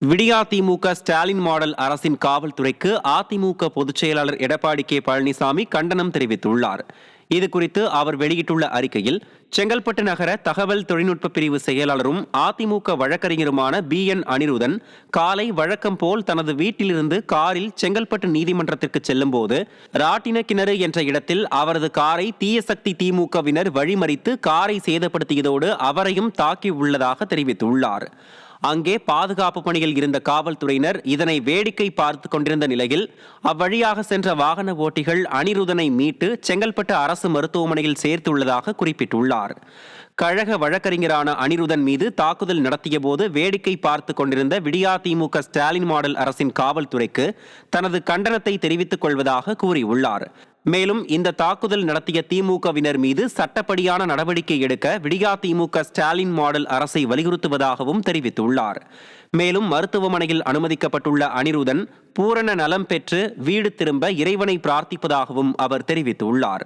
விடியா திமுக ஸ்டாலின் மாடல் அரசின் காவல்துறைக்கு அதிமுக பொதுச் செயலாளர் எடப்பாடி கே பழனிசாமி கண்டனம் தெரிவித்துள்ளார். இதுகுறித்து அவர் வெளியிட்டுள்ள அறிக்கையில், செங்கல்பட்டு நகர தகவல் தொழில்நுட்ப பிரிவு செயலாளரும் அதிமுக வழக்கறிஞருமான BN அனிருதன் காலை வழக்கம் போல் தனது வீட்டிலிருந்து காரில் செங்கல்பட்டு நீதிமன்றத்திற்கு செல்லும்போது ராட்டினக்கிணறு என்ற இடத்தில் அவரது காரை தீயசக்தி திமுகவினர் வழிமறித்து காரை சேதப்படுத்தியதோடு அவரையும் தாக்கியுள்ளதாக தெரிவித்துள்ளார். அங்கே பாதுகாப்பு பணியில் இருந்த காவல்துறையினர் இதனை வேடிக்கை பார்த்து கொண்டிருந்த நிலையில் அவ்வழியாக சென்ற வாகன ஓட்டிகள் அனிருதனை மீட்டு செங்கல்பட்டு அரசு மருத்துவமனையில் சேர்த்துள்ளதாக குறிப்பிட்டுள்ளார். கழக வழக்கறிஞரான அனிருதன் மீது தாக்குதல் நடத்திய போது வேடிக்கை பார்த்து கொண்டிருந்த விடியா திமுக ஸ்டாலின் மாடல் அரசின் காவல்துறைக்கு தனது கண்டனத்தை தெரிவித்துக் கொள்வதாக கூறியுள்ளார். மேலும் இந்த தாக்குதல் நடத்திய திமுகவினர் மீது சட்டப்படியான நடவடிக்கை எடுக்க விடியா திமுக ஸ்டாலின் மாடல் அரசை வலியுறுத்துவதாகவும் தெரிவித்துள்ளார். மேலும் மருத்துவமனையில் அனுமதிக்கப்பட்டுள்ள அனிருதன் பூரண நலம் பெற்று வீடு திரும்ப இறைவனை பிரார்த்திப்பதாகவும் அவர் தெரிவித்துள்ளார்.